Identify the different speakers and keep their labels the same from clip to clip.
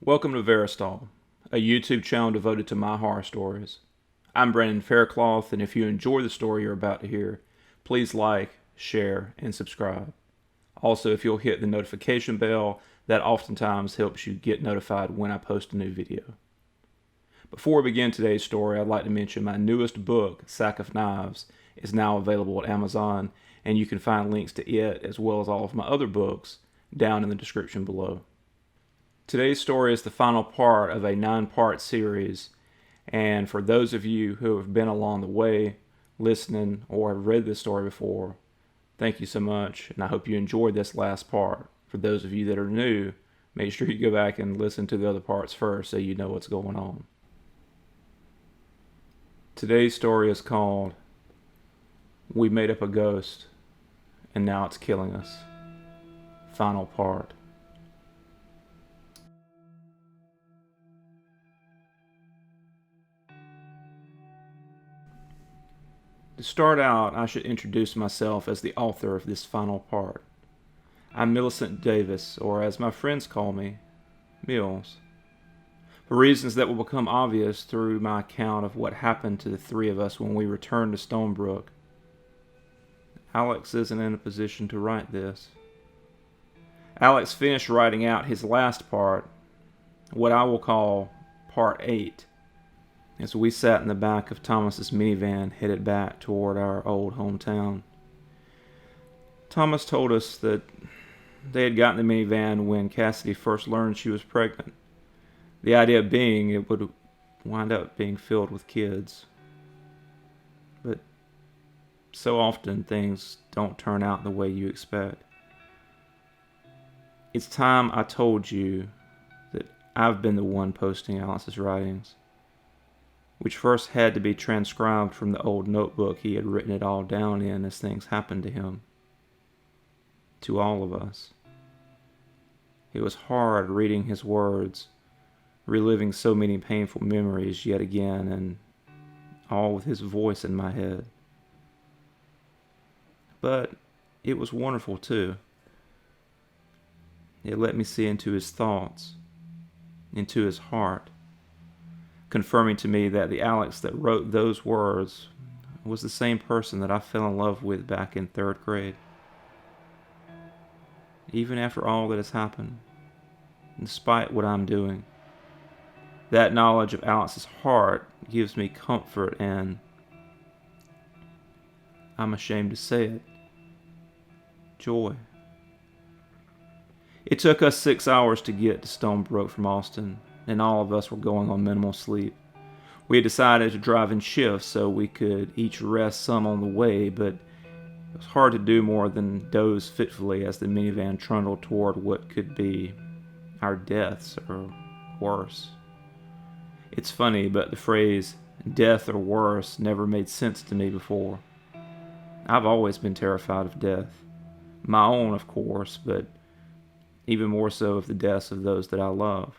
Speaker 1: Welcome to Verastahl, a YouTube channel devoted to my horror stories. I'm Brandon Faircloth, and if you enjoy the story you're about to hear, please like, share, and subscribe. Also, if you'll hit the notification bell, that oftentimes helps you get notified when I post a new video. Before we begin today's story, I'd like to mention my newest book, Sack of Knives, is now available at Amazon, and you can find links to it as well as all of my other books down in the description below. Today's story is the final part of a 9-part series, and for those of you who have been along the way, listening, or have read this story before, thank you so much, and I hope you enjoyed this last part. For those of you that are new, make sure you go back and listen to the other parts first so you know what's going on. Today's story is called We Made Up a Ghost, and Now It's Killing Us. Final part. To start out, I should introduce myself as the author of this final part. I'm Millicent Davis, or as my friends call me, Mills. For reasons that will become obvious through my account of what happened to the three of us when we returned to Stonebrook, Alex isn't in a position to write this. Alex finished writing out his last part, what I will call Part 8, as we sat in the back of Thomas's minivan headed back toward our old hometown. Thomas told us that they had gotten the minivan when Cassidy first learned she was pregnant. The idea being it would wind up being filled with kids. But so often things don't turn out the way you expect. It's time I told you that I've been the one posting Alice's writings, which first had to be transcribed from the old notebook he had written it all down in as things happened to him. To all of us. It was hard reading his words, reliving so many painful memories yet again, and all with his voice in my head. But it was wonderful too. It let me see into his thoughts, into his heart, confirming to me that the Alex that wrote those words was the same person that I fell in love with back in 3rd grade. Even after all that has happened, despite what I'm doing, that knowledge of Alex's heart gives me comfort and, I'm ashamed to say it, joy. It took us 6 hours to get to Stonebrook from Austin, and all of us were going on minimal sleep. We had decided to drive in shifts so we could each rest some on the way, but it was hard to do more than doze fitfully as the minivan trundled toward what could be our deaths, or worse. It's funny, but the phrase, death or worse, never made sense to me before. I've always been terrified of death. My own, of course, but even more so of the deaths of those that I love.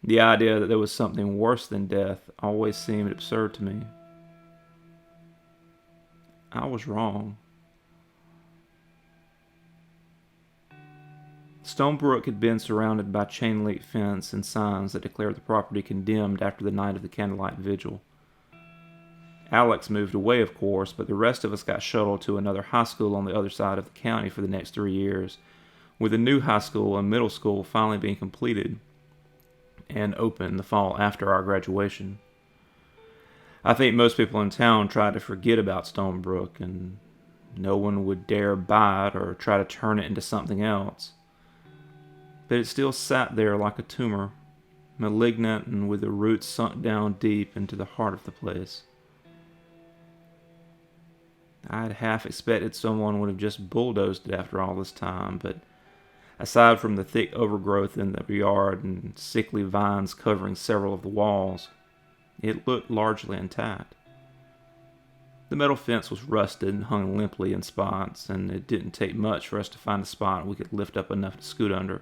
Speaker 1: The idea that there was something worse than death always seemed absurd to me. I was wrong. Stonebrook had been surrounded by chain-link fence and signs that declared the property condemned after the night of the candlelight vigil. Alex moved away, of course, but the rest of us got shuttled to another high school on the other side of the county for the next 3 years, with a new high school and middle school finally being completed and open the fall after our graduation. I think most people in town tried to forget about Stonebrook, and no one would dare buy it or try to turn it into something else. But it still sat there like a tumor, malignant and with the roots sunk down deep into the heart of the place. I had half expected someone would have just bulldozed it after all this time, but aside from the thick overgrowth in the yard and sickly vines covering several of the walls, it looked largely intact. The metal fence was rusted and hung limply in spots, and it didn't take much for us to find a spot we could lift up enough to scoot under.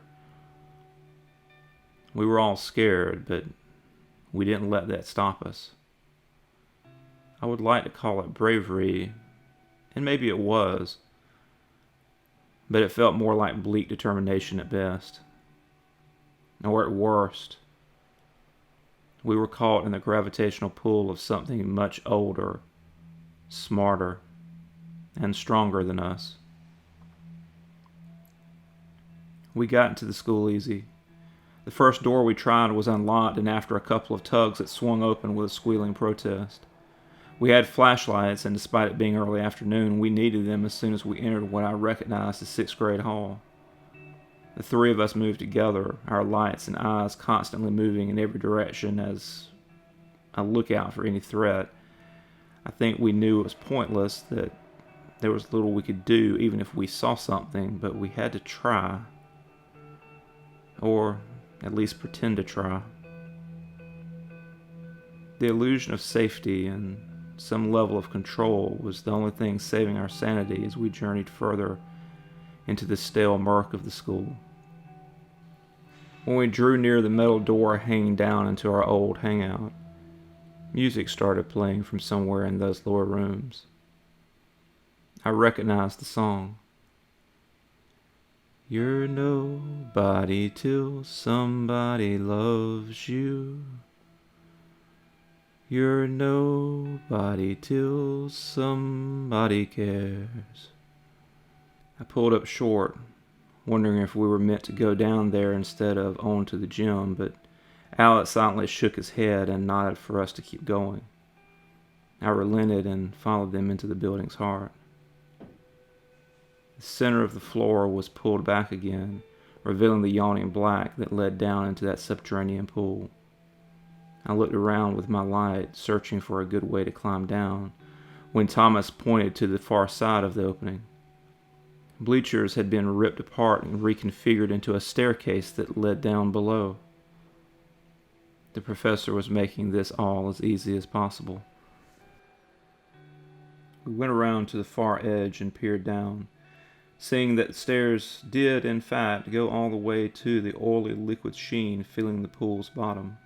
Speaker 1: We were all scared, but we didn't let that stop us. I would like to call it bravery, and maybe it was, but it felt more like bleak determination at best. Or at worst, we were caught in the gravitational pull of something much older, smarter, and stronger than us. We got into the school easy. The first door we tried was unlocked, and after a couple of tugs, it swung open with a squealing protest. We had flashlights, and despite it being early afternoon, we needed them as soon as we entered what I recognized as 6th grade hall. The three of us moved together, our lights and eyes constantly moving in every direction as a lookout for any threat. I think we knew it was pointless, that there was little we could do even if we saw something, but we had to try. Or at least pretend to try. The illusion of safety and some level of control was the only thing saving our sanity as we journeyed further into the stale murk of the school. When we drew near the metal door hanging down into our old hangout, music started playing from somewhere in those lower rooms. I recognized the song. You're nobody till somebody loves you. You're nobody till somebody cares. I pulled up short, wondering if we were meant to go down there instead of on to the gym, but Alex silently shook his head and nodded for us to keep going. I relented and followed them into the building's heart. The center of the floor was pulled back again, revealing the yawning black that led down into that subterranean pool. I looked around with my light, searching for a good way to climb down, when Thomas pointed to the far side of the opening. Bleachers had been ripped apart and reconfigured into a staircase that led down below. The professor was making this all as easy as possible. We went around to the far edge and peered down, seeing that the stairs did, in fact, go all the way to the oily liquid sheen filling the pool's bottom.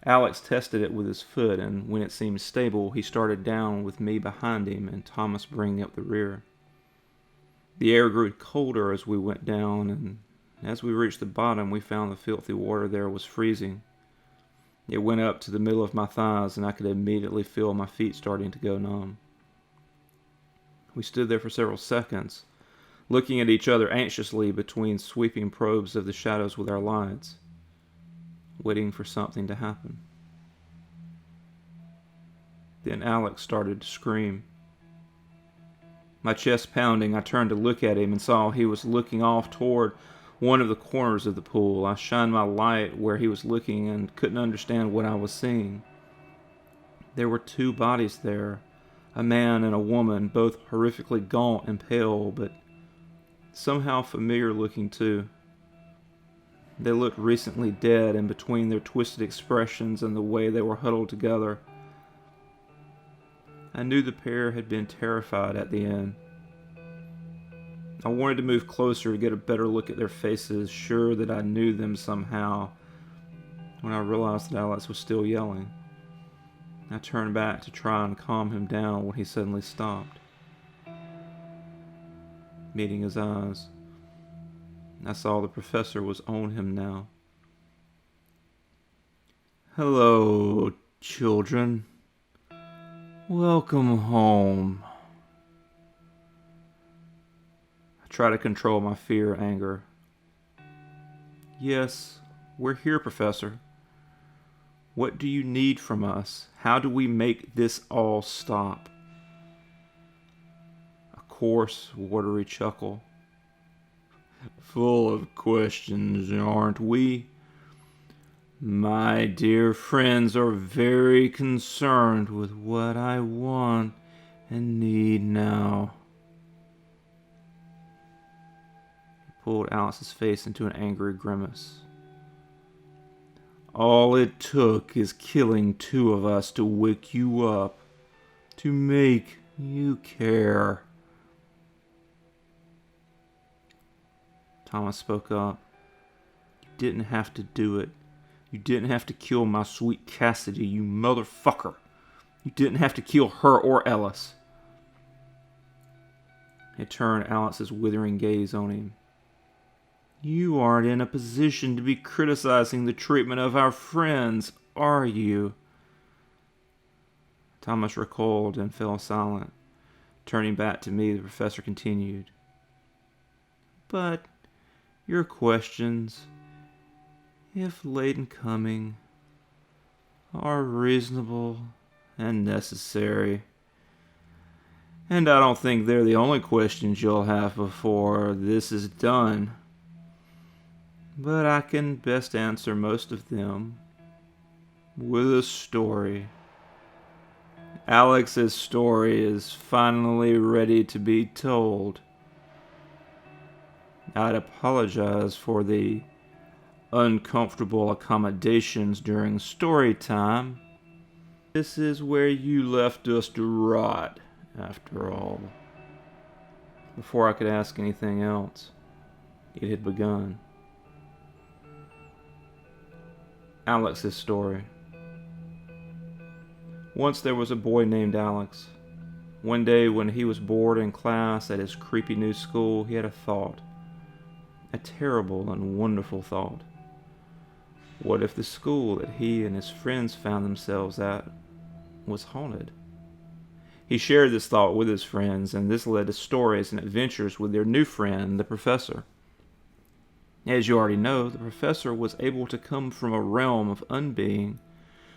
Speaker 1: Alex tested it with his foot, and when it seemed stable, he started down with me behind him and Thomas bringing up the rear. The air grew colder as we went down, and as we reached the bottom, we found the filthy water there was freezing. It went up to the middle of my thighs, and I could immediately feel my feet starting to go numb. We stood there for several seconds, looking at each other anxiously between sweeping probes of the shadows with our lights, waiting for something to happen. Then Alex started to scream. My chest pounding, I turned to look at him and saw he was looking off toward one of the corners of the pool. I shined my light where he was looking and couldn't understand what I was seeing. There were two bodies there, a man and a woman, both horrifically gaunt and pale, but somehow familiar looking too. They looked recently dead, and between their twisted expressions and the way they were huddled together, I knew the pair had been terrified at the end. I wanted to move closer to get a better look at their faces, sure that I knew them somehow, when I realized that Alex was still yelling. I turned back to try and calm him down when he suddenly stopped. Meeting his eyes, I saw the professor was on him now. "Hello, children. Welcome home." I try to control my fear and anger. "Yes, we're here, Professor. What do you need from us? How do we make this all stop?" A coarse, watery chuckle. "Full of questions, aren't we? My dear friends are very concerned with what I want and need now." He pulled Alex's face into an angry grimace. "All it took is killing two of us to wake you up, to make you care." Thomas spoke up. "You didn't have to do it. You didn't have to kill my sweet Cassidy, you motherfucker. You didn't have to kill her or Ellis." He turned Alex's withering gaze on him. You aren't in a position to be criticizing the treatment of our friends, are you? Thomas recoiled and fell silent. Turning back to me, the professor continued. But your questions, if late in coming, are reasonable and necessary. And I don't think they're the only questions you'll have before this is done. But I can best answer most of them with a story. Alex's story is finally ready to be told. I'd apologize for the uncomfortable accommodations during story time. This is where you left us to rot, after all. Before I could ask anything else, it had begun. Alex's story. Once there was a boy named Alex. One day when he was bored in class at his creepy new school, he had a thought. A terrible and wonderful thought. What if the school that he and his friends found themselves at was haunted? He shared this thought with his friends, and this led to stories and adventures with their new friend, the professor. As you already know, the professor was able to come from a realm of unbeing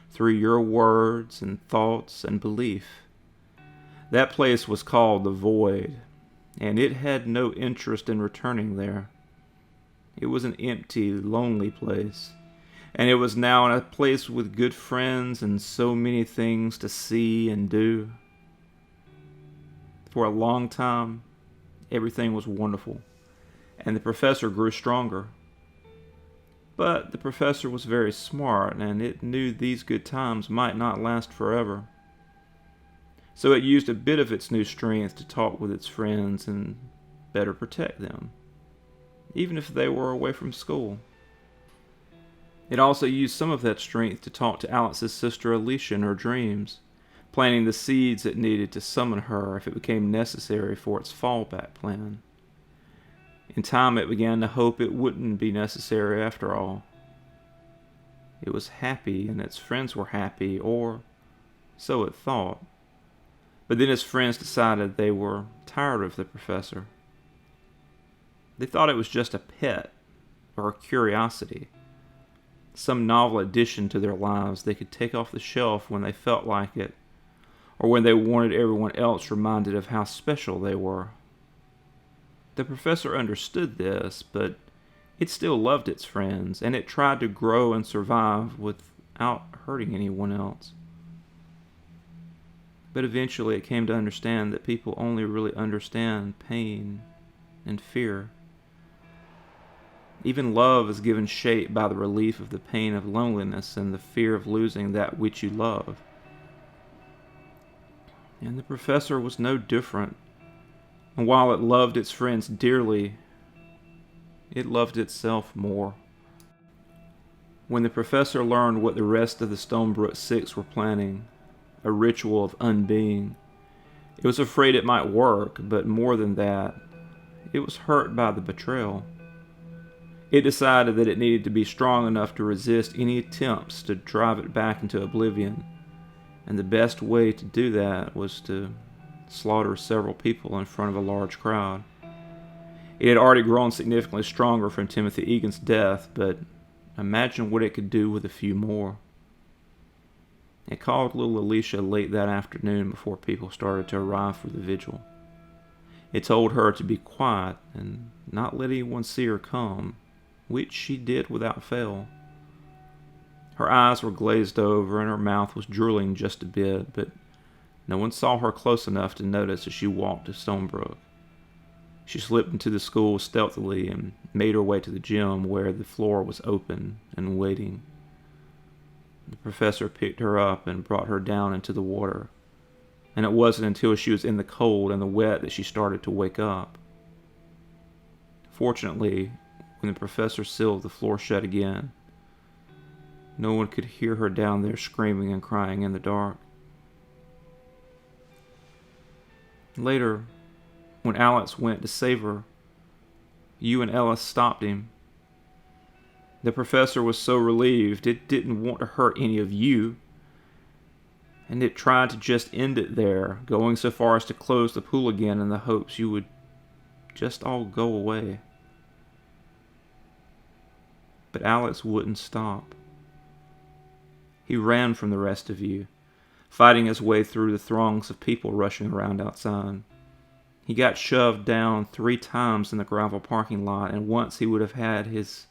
Speaker 1: through your words and thoughts and belief. That place was called the Void, and it had no interest in returning there. It was an empty, lonely place, and it was now a place with good friends and so many things to see and do. For a long time, everything was wonderful, and the professor grew stronger. But the professor was very smart, and it knew these good times might not last forever. So it used a bit of its new strength to talk with its friends and better protect them, even if they were away from school. It also used some of that strength to talk to Alex's sister Alicia in her dreams, planting the seeds it needed to summon her if it became necessary for its fallback plan. In time, it began to hope it wouldn't be necessary after all. It was happy, and its friends were happy, or so it thought. But then its friends decided they were tired of the professor. They thought it was just a pet, or a curiosity, some novel addition to their lives they could take off the shelf when they felt like it, or when they wanted everyone else reminded of how special they were. The professor understood this, but it still loved its friends, and it tried to grow and survive without hurting anyone else. But eventually it came to understand that people only really understand pain and fear. Even love is given shape by the relief of the pain of loneliness and the fear of losing that which you love. And the professor was no different. And while it loved its friends dearly, it loved itself more. When the professor learned what the rest of the Stonebrook Six were planning, a ritual of unbeing, it was afraid it might work, but more than that, it was hurt by the betrayal. It decided that it needed to be strong enough to resist any attempts to drive it back into oblivion, and the best way to do that was to slaughter several people in front of a large crowd. It had already grown significantly stronger from Timothy Egan's death, but imagine what it could do with a few more. It called little Alicia late that afternoon before people started to arrive for the vigil. It told her to be quiet and not let anyone see her come, which she did without fail. Her eyes were glazed over and her mouth was drooling just a bit, but no one saw her close enough to notice as she walked to Stonebrook. She slipped into the school stealthily and made her way to the gym where the floor was open and waiting. The professor picked her up and brought her down into the water, and it wasn't until she was in the cold and the wet that she started to wake up. Fortunately, when the professor sealed the floor shut again, no one could hear her down there screaming and crying in the dark. Later, when Alex went to save her, you and Ellis stopped him The professor was so relieved it didn't want to hurt any of you, and it tried to just end it there, going so far as to close the pool again in the hopes you would just all go away. But Alex wouldn't stop. He ran from the rest of you, fighting his way through the throngs of people rushing around outside. He got shoved down 3 times in the gravel parking lot, and once he would have had his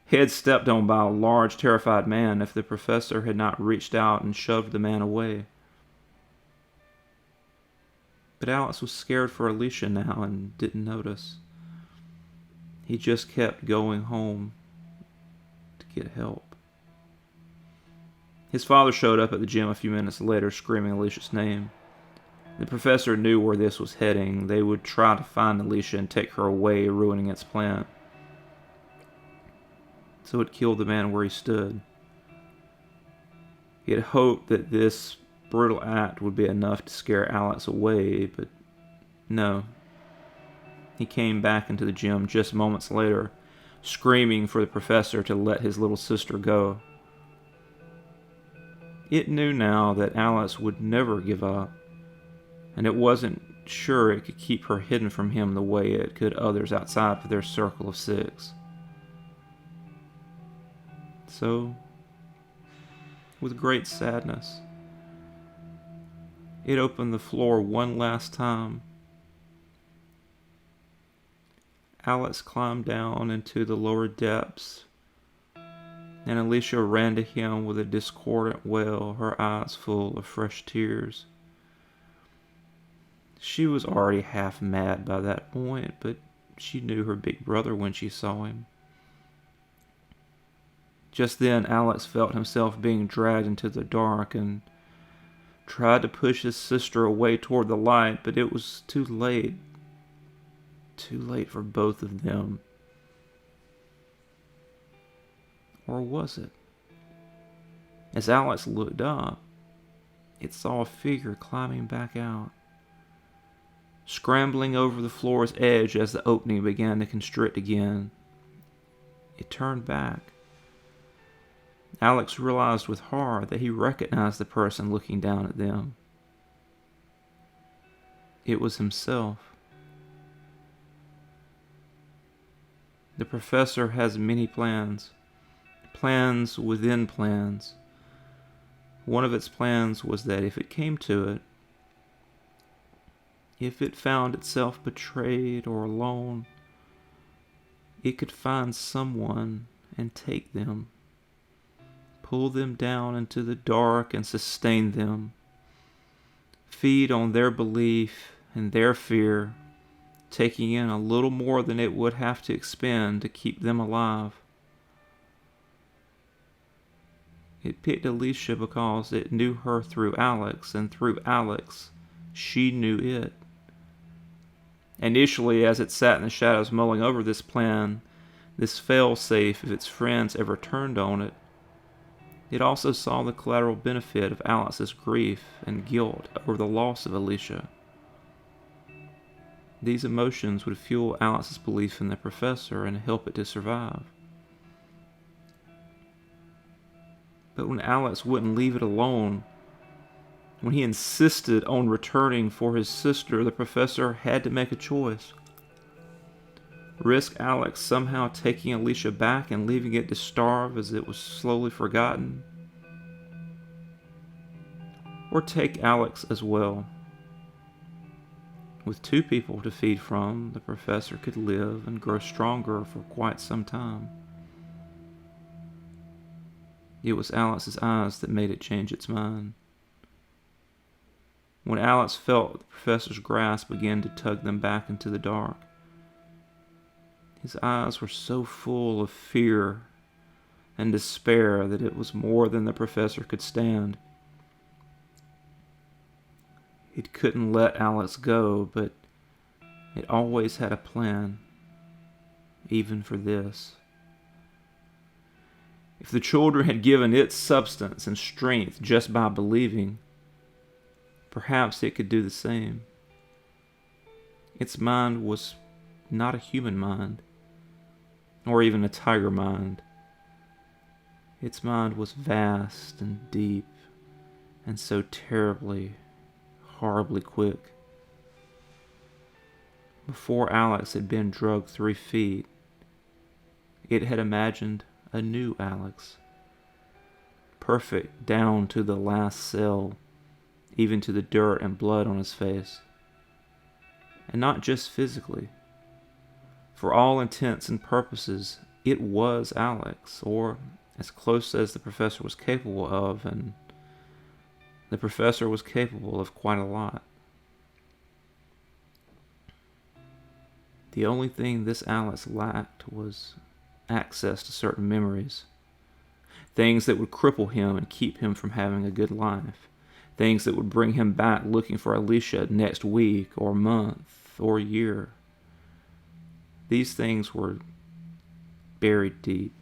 Speaker 1: head stepped on by a large, terrified man if the professor had not reached out and shoved the man away. But Alex was scared for Alicia now and didn't notice. He just kept going home to get help. His father showed up at the gym a few minutes later, screaming Alicia's name. The professor knew where this was heading. They would try to find Alicia and take her away, ruining its plan. So it killed the man where he stood. He had hoped that this brutal act would be enough to scare Alex away, but no. He came back into the gym just moments later, screaming for the professor to let his little sister go. It knew now that Alex would never give up, and it wasn't sure it could keep her hidden from him the way it could others outside of their circle of 6. So, with great sadness, it opened the floor one last time. Alex climbed down into the lower depths, and Alicia ran to him with a discordant wail, her eyes full of fresh tears. She was already half mad by that point, but she knew her big brother when she saw him. Just then, Alex felt himself being dragged into the dark and tried to push his sister away toward the light, but it was too late. Too late for both of them. Or was it? As Alex looked up, it saw a figure climbing back out, scrambling over the floor's edge as the opening began to constrict again. It turned back. Alex realized with horror that he recognized the person looking down at them. It was himself. The professor has many plans. Plans within plans. One of its plans was that if it came to it, if it found itself betrayed or alone, it could find someone and take them, pull them down into the dark and sustain them, feed on their belief and their fear, taking in a little more than it would have to expend to keep them alive. It picked Alicia because it knew her through Alex, and through Alex, she knew it. Initially, as it sat in the shadows mulling over this plan, this fail-safe if its friends ever turned on it, it also saw the collateral benefit of Alex's grief and guilt over the loss of Alicia. These emotions would fuel Alex's belief in the professor and help it to survive. But when Alex wouldn't leave it alone, when he insisted on returning for his sister, the professor had to make a choice. Risk Alex somehow taking Alicia back and leaving it to starve as it was slowly forgotten, or take Alex as well. With 2 people to feed from, the professor could live and grow stronger for quite some time. It was Alex's eyes that made it change its mind. When Alex felt the professor's grasp begin to tug them back into the dark, his eyes were so full of fear and despair that it was more than the professor could stand. It couldn't let Alex go, but it always had a plan, even for this. If the children had given it substance and strength just by believing, perhaps it could do the same. Its mind was not a human mind, or even a tiger mind, Its mind was vast and deep, and so terribly, horribly quick. Before Alex had been drugged 3 feet, it had imagined a new Alex, perfect down to the last cell, even to the dirt and blood on his face. And not just physically. For all intents and purposes, it was Alex, or as close as the professor was capable of, and the professor was capable of quite a lot. The only thing this Alex lacked was access to certain memories. Things that would cripple him and keep him from having a good life. Things that would bring him back looking for Alicia next week or month or year. These things were buried deep.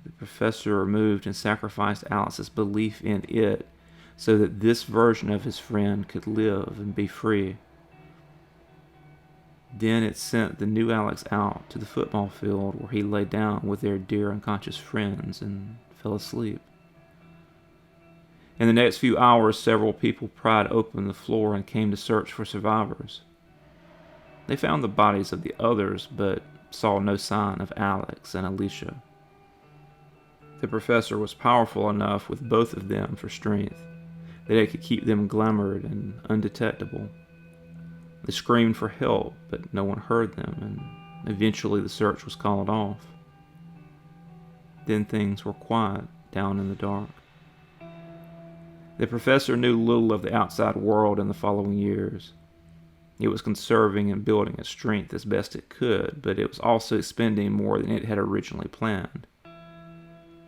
Speaker 1: The professor removed and sacrificed Alex's belief in it so that this version of his friend could live and be free. Then it sent the new Alex out to the football field where he lay down with their dear unconscious friends and fell asleep. In the next few hours, several people pried open the floor and came to search for survivors. They found the bodies of the others, but saw no sign of Alex and Alicia. The professor was powerful enough with both of them for strength that it could keep them glamoured and undetectable. They screamed for help, but no one heard them, and eventually the search was called off. Then things were quiet down in the dark. The professor knew little of the outside world in the following years. It was conserving and building its strength as best it could, but it was also spending more than it had originally planned.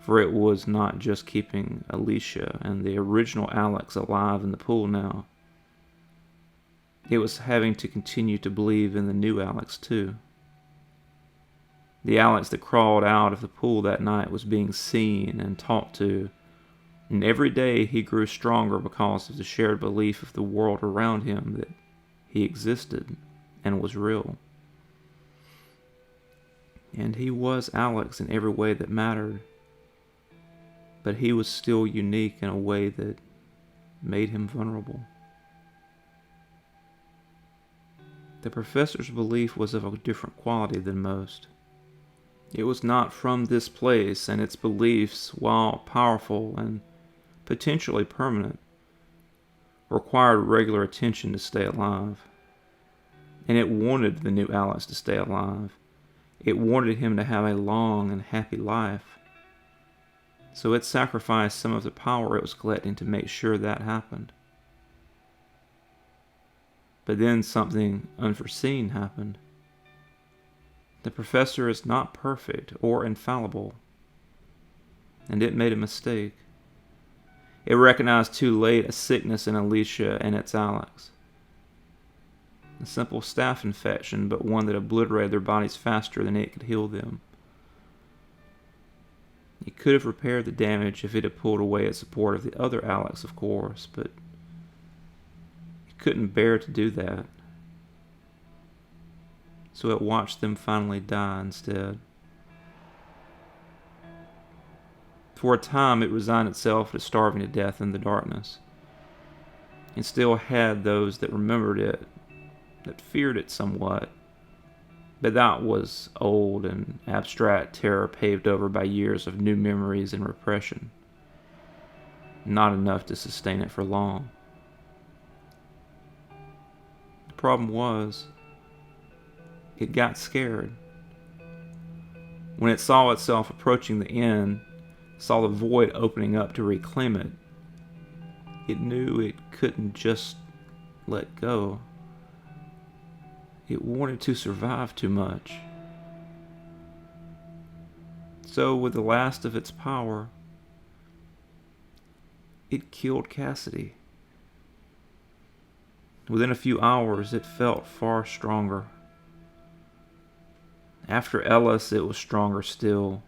Speaker 1: For it was not just keeping Alicia and the original Alex alive in the pool now. It was having to continue to believe in the new Alex too. The Alex that crawled out of the pool that night was being seen and talked to, and every day he grew stronger because of the shared belief of the world around him that he existed and was real. And he was Alex in every way that mattered, but he was still unique in a way that made him vulnerable. The professor's belief was of a different quality than most. It was not from this place, and its beliefs, while powerful and potentially permanent, required regular attention to stay alive. And it wanted the new Alex to stay alive. It wanted him to have a long and happy life. So it sacrificed some of the power it was collecting to make sure that happened. But then something unforeseen happened. The professor is not perfect or infallible, and it made a mistake. It recognized too late a sickness in Alicia and its Alex. A simple staph infection, but one that obliterated their bodies faster than it could heal them. It could have repaired the damage if it had pulled away its support of the other Alex, of course, but it couldn't bear to do that. So it watched them finally die instead. For a time, it resigned itself to starving to death in the darkness. It still had those that remembered it, that feared it somewhat, but that was old and abstract terror paved over by years of new memories and repression. Not enough to sustain it for long. The problem was, it got scared. When it saw itself approaching the end, saw the void opening up to reclaim it, it knew it couldn't just let go. It wanted to survive too much. So, with the last of its power, it killed Cassidy. Within a few hours, it felt far stronger. After Ellis, it was stronger still.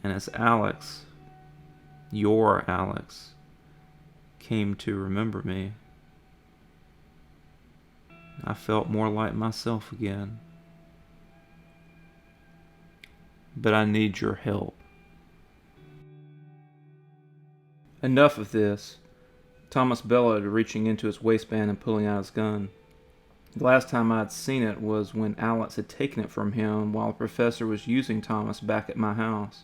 Speaker 1: And as Alex, your Alex, came to remember me, I felt more like myself again. but I need your help." Enough of this, Thomas bellowed, reaching into his waistband and pulling out his gun. The last time I had seen it was when Alex had taken it from him while the professor was using Thomas back at my house.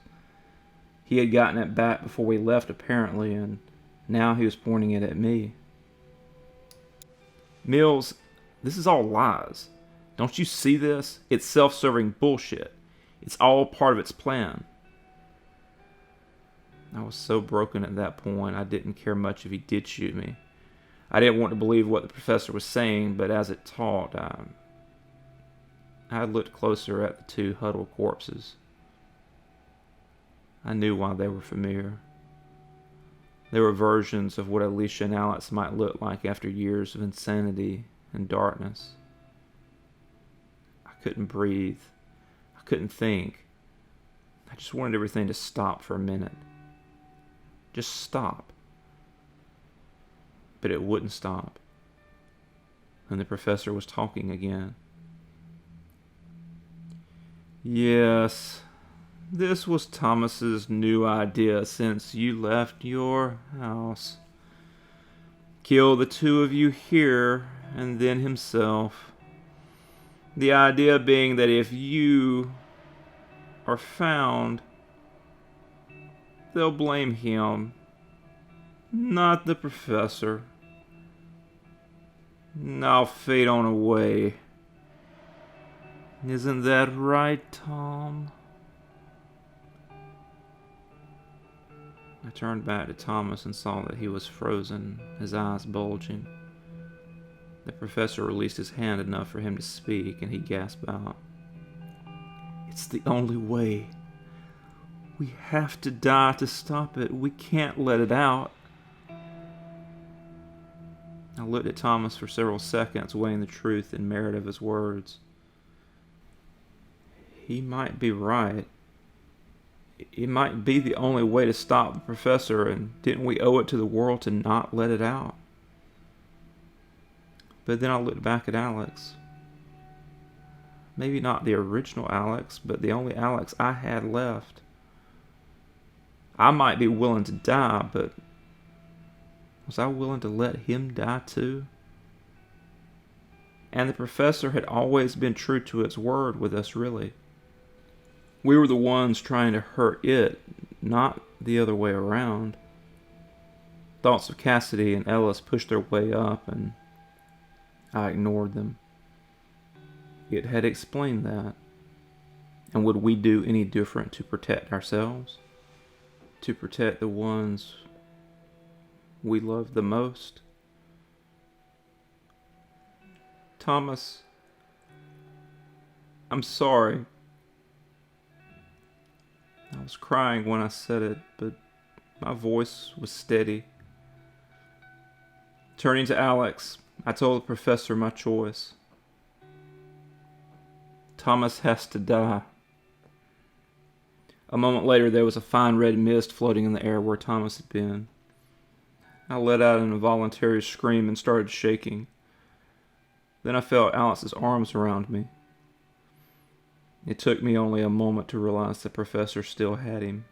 Speaker 1: He had gotten it back before we left, apparently, and now he was pointing it at me. "Mills, this is all lies. Don't you see this? It's self-serving bullshit. It's all part of its plan." I was so broken at that point, I didn't care much if he did shoot me. I didn't want to believe what the professor was saying, but as it talked, I looked closer at the two huddled corpses. I knew why they were familiar. They were versions of what Alicia and Alex might look like after years of insanity and darkness. I couldn't breathe. I couldn't think. I just wanted everything to stop for a minute. Just stop. But it wouldn't stop. And the professor was talking again. "Yes, this was Thomas's new idea since you left your house. Kill the two of you here and then himself. The idea being that if you are found, they'll blame him, not the professor. And I'll fade on away. Isn't that right, Tom?" I turned back to Thomas and saw that he was frozen, his eyes bulging. The professor released his hand enough for him to speak, and he gasped out, "It's the only way. We have to die to stop it. We can't let it out." I looked at Thomas for several seconds, weighing the truth and merit of his words. He might be right. It might be the only way to stop the professor, and didn't we owe it to the world to not let it out? But then I looked back at Alex. Maybe not the original Alex, but the only Alex I had left. I might be willing to die, but was I willing to let him die too? And the professor had always been true to its word with us, really. We were the ones trying to hurt it, not the other way around. Thoughts of Cassidy and Ellis pushed their way up, and I ignored them. It had explained that. And would we do any different to protect ourselves? To protect the ones we loved the most? "Thomas, I'm sorry." I was crying when I said it, but my voice was steady. Turning to Alex, I told the professor my choice. Thomas has to die. A moment later, there was a fine red mist floating in the air where Thomas had been. I let out an involuntary scream and started shaking. Then I felt Alex's arms around me. It took me only a moment to realize the professor still had him.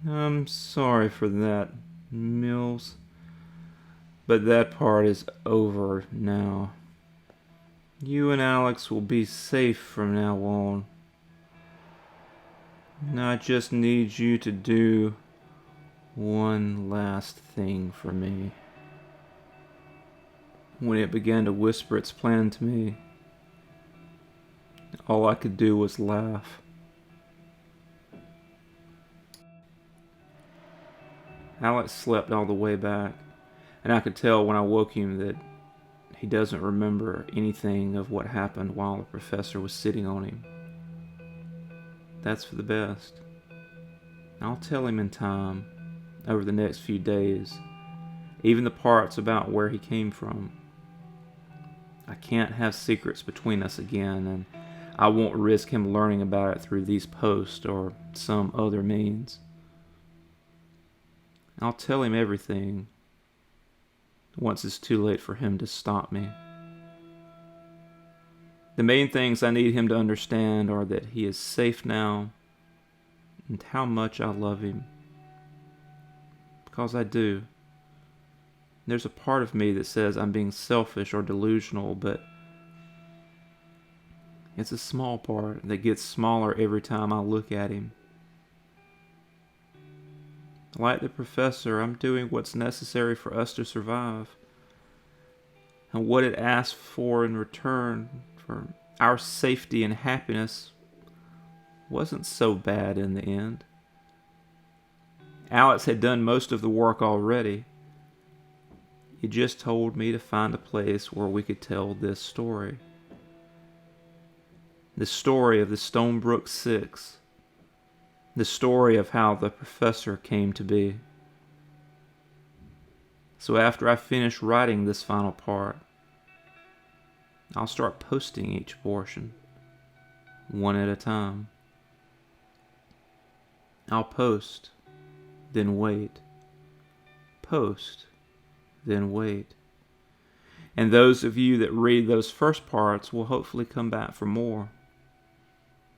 Speaker 1: "I'm sorry for that, Mills. But that part is over now. You and Alex will be safe from now on. And I just need you to do one last thing for me." When it began to whisper its plan to me, all I could do was laugh. Alex slept all the way back, and I could tell when I woke him that he doesn't remember anything of what happened while the professor was sitting on him. That's for the best. I'll tell him in time, over the next few days, even the parts about where he came from. I can't have secrets between us again, and I won't risk him learning about it through these posts or some other means. I'll tell him everything once it's too late for him to stop me. The main things I need him to understand are that he is safe now and how much I love him. Because I do. There's a part of me that says I'm being selfish or delusional, but it's a small part that gets smaller every time I look at him. Like the professor, I'm doing what's necessary for us to survive. And what it asks for in return for our safety and happiness wasn't so bad in the end. Alex had done most of the work already. He just told me to find a place where we could tell this story. The story of the Stonebrook Six. The story of how the professor came to be. So after I finish writing this final part, I'll start posting each portion, one at a time. I'll post, then wait. Post, then wait. And those of you that read those first parts will hopefully come back for more.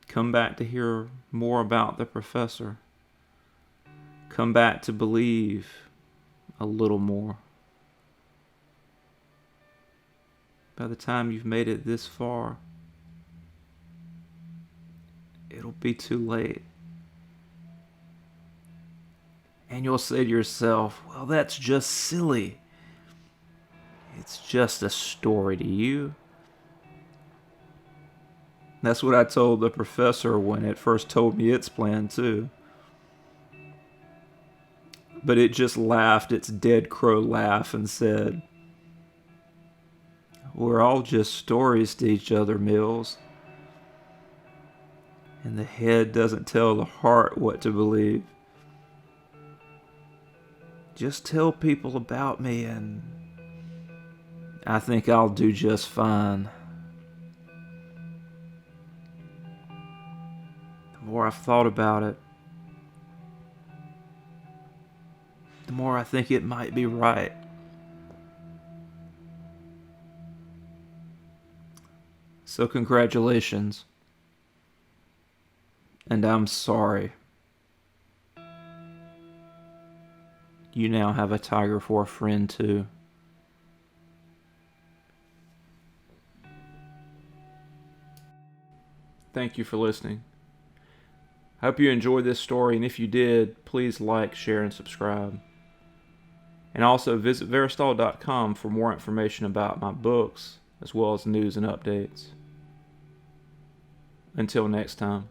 Speaker 1: Come back to hear more about the professor. Come back to believe a little more. By the time you've made it this far, it'll be too late. And you'll say to yourself, well, that's just silly. It's just a story to you. That's what I told the professor when it first told me its plan too. But it just laughed its dead crow laugh and said, we're all just stories to each other, Mills. And the head doesn't tell the heart what to believe. Just tell people about me and I think I'll do just fine. The more I've thought about it, the more I think it might be right. So congratulations. And I'm sorry. You now have a tiger for a friend too. Thank you for listening. I hope you enjoyed this story, and if you did, please like, share, and subscribe. And also visit Verastahl.com for more information about my books, as well as news and updates. Until next time.